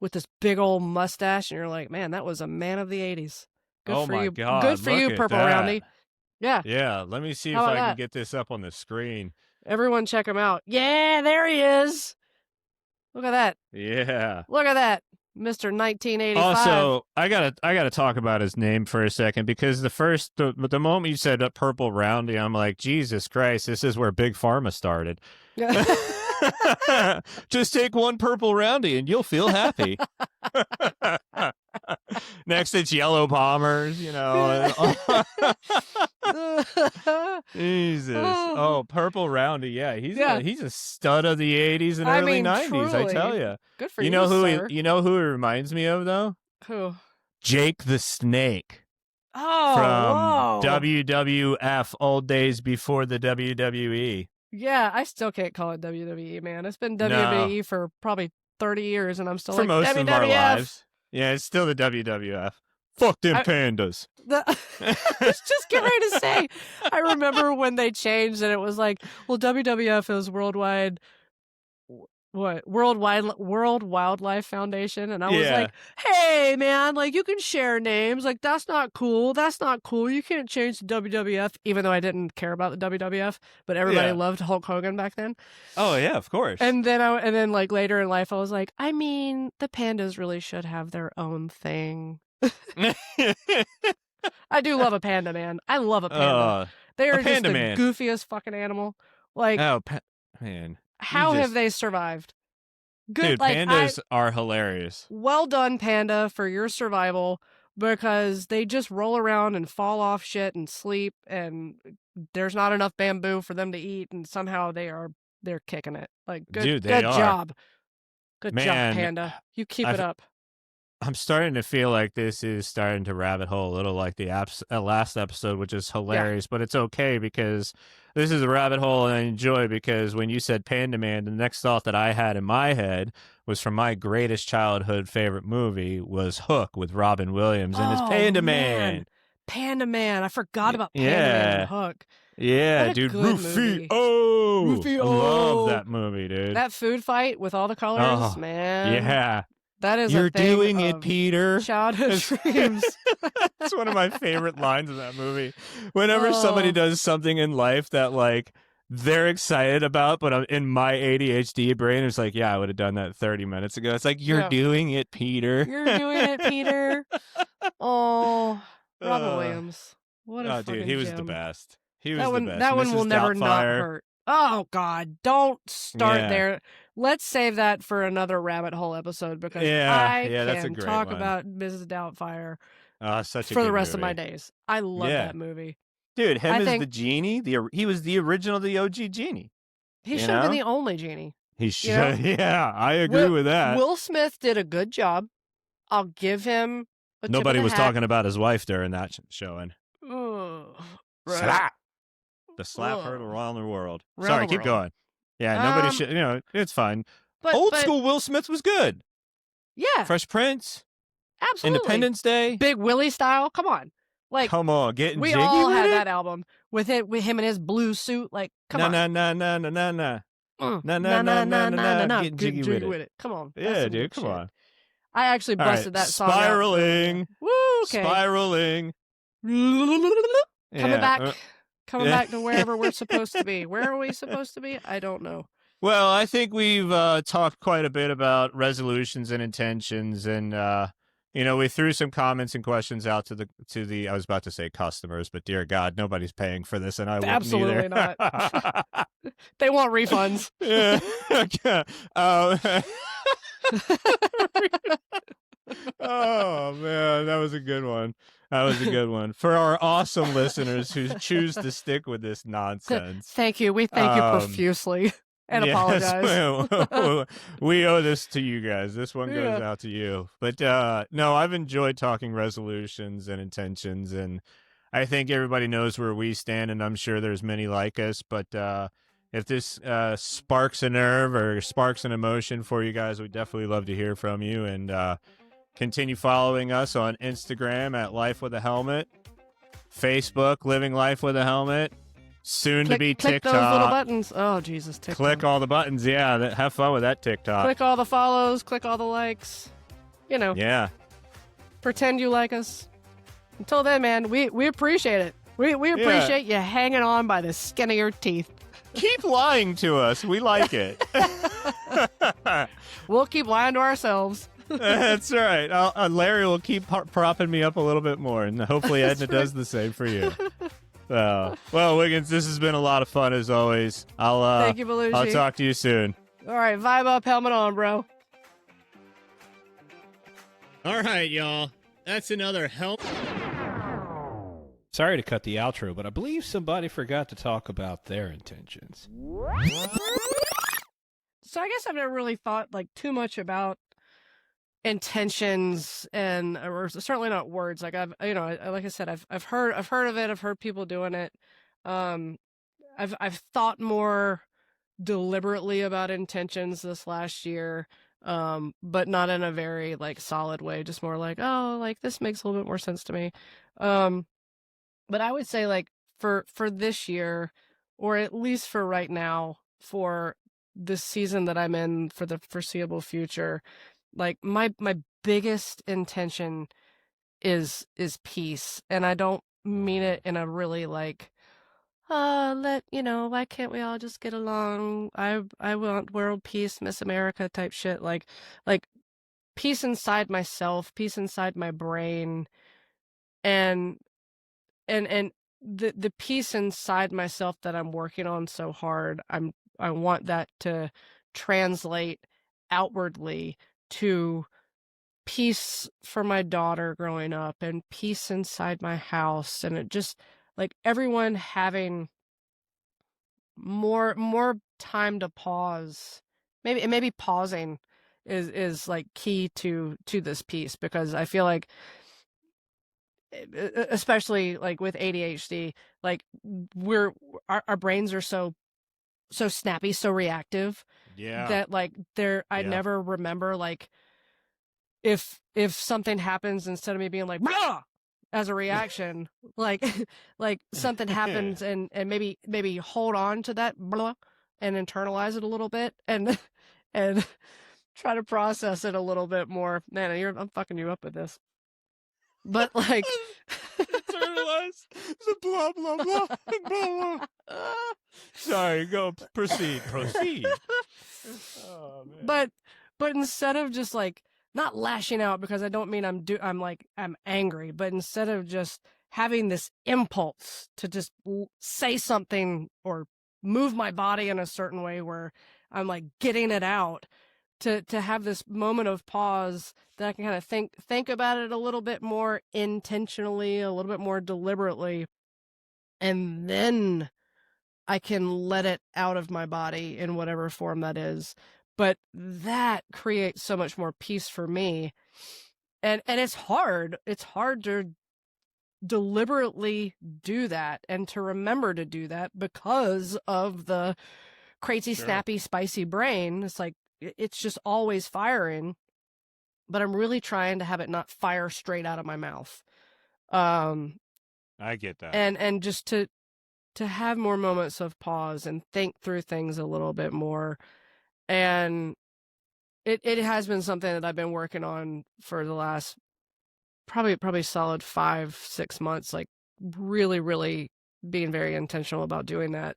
S2: with this big old mustache. And you're like, man, that was a man of the 80s. Good
S1: Oh
S2: for
S1: my
S2: you.
S1: God,
S2: Good for
S1: look
S2: you,
S1: at
S2: Purple
S1: that.
S2: Roundy. Yeah.
S1: Yeah, let me see
S2: How
S1: if
S2: about
S1: I can
S2: that?
S1: get this up on the screen.
S2: Everyone check him out. Yeah, there he is. Look at that.
S1: Yeah.
S2: Look at that. Mr. 1985.
S1: Also, I gotta talk about his name for a second because the moment you said Purple Roundy, I'm like, Jesus Christ, this is where Big Pharma started. Just take one Purple Roundy and you'll feel happy. Next, it's Yellow Bombers, you know. Jesus. Oh, Purple Roundy. Yeah, he's a stud of the 80s and early 90s,
S2: truly.
S1: I tell you.
S2: Good for
S1: You
S2: you,
S1: know who
S2: sir.
S1: you know who he reminds me of though?
S2: Who?
S1: Jake the Snake.
S2: Oh,
S1: From
S2: whoa.
S1: WWF, old days before the WWE.
S2: Yeah, I still can't call it WWE, man. It's been WWE for probably 30 years, and I'm still
S1: for
S2: like,
S1: most
S2: WWF.
S1: of our lives. Yeah, it's still the WWF. Fuck them pandas.
S2: I was just getting ready to say, I remember when they changed and it was like, well, WWF is World Wildlife Foundation, and I was like, hey man, like you can share names, like that's not cool, you can't change the WWF, even though I didn't care about the WWF, but everybody loved Hulk Hogan back then.
S1: Oh yeah, of course.
S2: And then like later in life I was like, I mean, the pandas really should have their own thing. I do love a panda, man. I love a panda. They are just the goofiest fucking animal. Like,
S1: man.
S2: How have they survived? Good,
S1: dude,
S2: like,
S1: pandas are hilarious.
S2: Well done, panda, for your survival, because they just roll around and fall off shit and sleep, and there's not enough bamboo for them to eat, and somehow they're kicking it. Like, good job. Good job, panda. You keep it up.
S1: I'm starting to feel like this is starting to rabbit hole a little like the last episode, which is hilarious, but it's okay because this is a rabbit hole and I enjoy because when you said Panda Man, the next thought that I had in my head was from my greatest childhood favorite movie was Hook with Robin Williams and his Panda Man.
S2: Panda Man. I forgot about Panda Man and Hook.
S1: Yeah, dude. Rufio. I love that movie, dude.
S2: That food fight with all the colors, man.
S1: Yeah.
S2: That is
S1: You're
S2: a thing
S1: doing it, Peter.
S2: Childhood dreams.
S1: It's one of my favorite lines in that movie. Whenever somebody does something in life that like they're excited about, but in my ADHD brain, it's like, yeah, I would have done that 30 minutes ago. It's like, you're doing it, Peter.
S2: You're doing it, Peter. Oh, Robin Williams. What a fucking
S1: dude, he was
S2: gem.
S1: the best. He was the best.
S2: That one will never not hurt. Oh, God, don't start there. Let's save that for another rabbit hole episode because I can talk about Mrs. Doubtfire for the rest of my days. I love that movie.
S1: Dude, him as the genie, he was the original, the OG genie.
S2: He should have been the only genie.
S1: He should. Yeah, I agree with that.
S2: Will Smith did a good job. I'll give him a
S1: Nobody
S2: tip of the
S1: was
S2: hat.
S1: talking about his wife during that showing. Slap. The slap heard around the world. Sorry, keep going. Yeah, nobody should, it's fine. But Old school Will Smith was good.
S2: Yeah.
S1: Fresh Prince.
S2: Absolutely.
S1: Independence Day.
S2: Big Willie style. Come on. Like,
S1: come on, getting
S2: we
S1: jiggy
S2: all
S1: with
S2: had
S1: it?
S2: that album with him and his blue suit. Like, come on.
S1: Getting jiggy with it.
S2: Come on.
S1: Yeah, dude, come on.
S2: I actually busted that song
S1: Spiraling.
S2: out. Woo, okay.
S1: Spiraling.
S2: Coming back to wherever we're supposed to be. Where are we supposed to be? I don't know.
S1: Well, I think we've talked quite a bit about resolutions and intentions, and we threw some comments and questions out to the I was about to say customers, but dear God, nobody's paying for this, and I wouldn't
S2: Absolutely
S1: either.
S2: not. They want refunds.
S1: Yeah. Oh man, that was a good one. That was a good one. For our awesome listeners who choose to stick with this nonsense.
S2: Thank you. We thank you profusely and apologize.
S1: We owe this to you guys. This one goes out to you. But no, I've enjoyed talking resolutions and intentions, and I think everybody knows where we stand, and I'm sure there's many like us. But if this sparks a nerve or sparks an emotion for you guys, we'd definitely love to hear from you. And continue following us on Instagram at Life with a Helmet, Facebook, Living Life with a Helmet, soon to be
S2: click
S1: TikTok.
S2: those little buttons. Oh, Jesus, TikTok.
S1: Click all the buttons. Yeah, have fun with that TikTok.
S2: Click all the follows. Click all the likes. You know.
S1: Yeah.
S2: Pretend you like us. Until then, man, we appreciate it. We appreciate you hanging on by the skin of your teeth.
S1: Keep lying to us. We like it.
S2: We'll keep lying to ourselves.
S1: That's right. Larry will keep propping me up a little bit more, and hopefully Edna does the same for you. Well, Wiggins, this has been a lot of fun as always.
S2: Thank you, Belushi.
S1: I'll talk to you soon.
S2: All right, vibe up, helmet on, bro.
S1: All right, y'all. That's another helmet.
S3: Sorry to cut the outro, but I believe somebody forgot to talk about their intentions.
S2: So I guess I've never really thought like too much about intentions and or certainly not words. Like I've like I said, I've heard of it. I've heard people doing it. I've thought more deliberately about intentions this last year. But not in a very like solid way, just more like, oh, like this makes a little bit more sense to me. But I would say like for this year, or at least for right now, for this season that I'm in for the foreseeable future, like my biggest intention is peace. And I don't mean it in a really like, why can't we all just get along? I want world peace, Miss America type shit. Like peace inside myself, peace inside my brain, and the peace inside myself that I'm working on so hard. I want that to translate outwardly to peace for my daughter growing up and peace inside my house, and it just like everyone having more time to pause. Maybe pausing is like key to this piece, because I feel like, especially like with ADHD, like our brains are so snappy, so reactive, that like I never remember like if something happens, instead of me being like blah as a reaction, like something happens and maybe hold on to that blah and internalize it a little bit and try to process it a little bit more. Man, I'm fucking you up with this. But like
S1: internalize the blah blah blah blah. Sorry, go proceed. Oh, man.
S2: But instead of just like not lashing out, because I don't mean I'm angry, but instead of just having this impulse to just say something or move my body in a certain way where I'm like getting it out, to have this moment of pause that I can kind of think about it a little bit more intentionally, a little bit more deliberately, and then I can let it out of my body in whatever form that is. But that creates so much more peace for me. And it's hard. It's hard to deliberately do that and to remember to do that because of the crazy, snappy, spicy brain. It's like, it's just always firing, but I'm really trying to have it not fire straight out of my mouth.
S1: I get that.
S2: And just to have more moments of pause and think through things a little bit more. And it has been something that I've been working on for the last probably solid 5-6 months, like really, really being very intentional about doing that.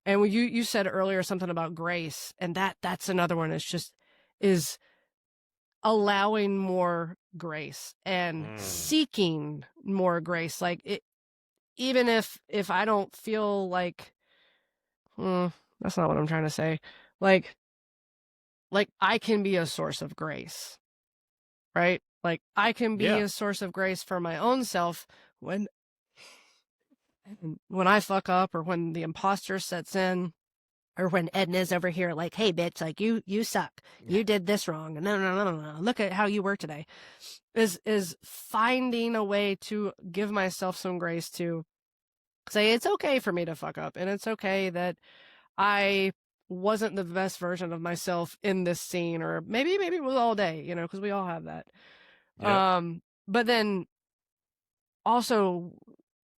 S2: And when you said earlier something about grace, and that's another one. It's just is allowing more grace and seeking more grace. Like it, even if I don't feel like, that's not what I'm trying to say. Like I can be a source of grace, right? Like I can be a source of grace for my own self when I fuck up, or when the imposter sets in, or when Edna's over here like, hey bitch, like you suck. You did this wrong. No. Look at how you were today. Is finding a way to give myself some grace to say it's okay for me to fuck up, and it's okay that I wasn't the best version of myself in this scene, or maybe it was all day, you know, because we all have that.
S1: Yep.
S2: But then also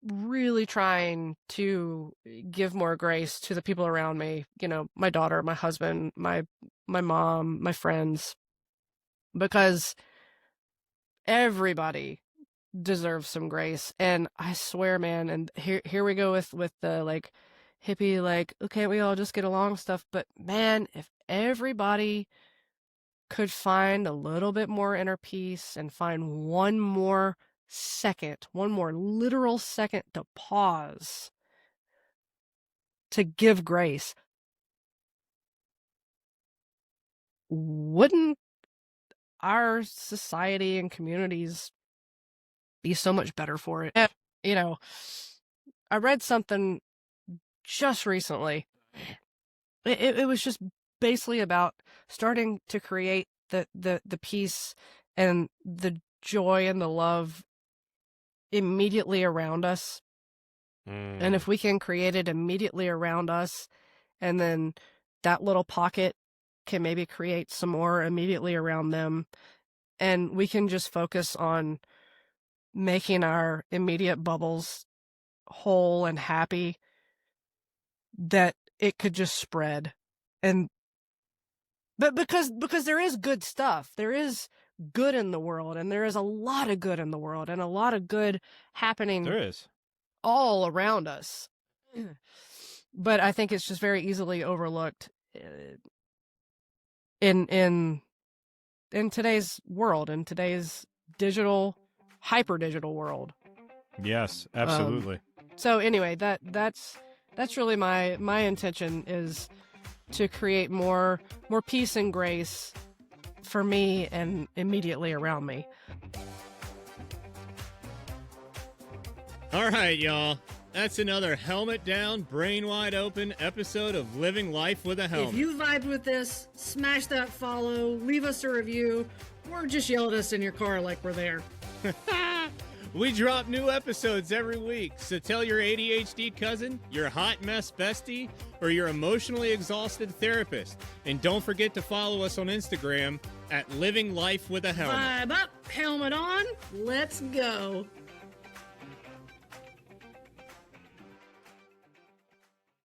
S2: really trying to give more grace to the people around me, you know, my daughter, my husband, my mom, my friends, because everybody deserves some grace. And I swear, man, and here we go with the like hippie, like, okay, we all just get along stuff. But man, if everybody could find a little bit more inner peace and find one more literal second to pause, to give grace, wouldn't our society and communities be so much better for it? You know, I read something just recently. It was just basically about starting to create the peace and the joy and the love immediately around us. And if we can create it immediately around us, and then that little pocket can maybe create some more immediately around them, and we can just focus on making our immediate bubbles whole and happy, that it could just spread. And but because there is good stuff, there is good in the world, and there is a lot of good in the world, and a lot of good happening
S1: There is.
S2: all around us. But I think it's just very easily overlooked in today's world, in today's hyper digital world.
S1: Yes, absolutely.
S2: So anyway, that's really my intention, is to create more peace and grace for me and immediately around me.
S1: All right, y'all. That's another helmet down, brain wide open episode of Living Life with a Helmet.
S4: If you vibed with this, smash that follow, leave us a review, or just yell at us in your car like we're there.
S1: We drop new episodes every week, so tell your ADHD cousin, your hot mess bestie, or your emotionally exhausted therapist. And don't forget to follow us on Instagram at Living Life with a Helmet.
S4: Vibe up, helmet on, let's go.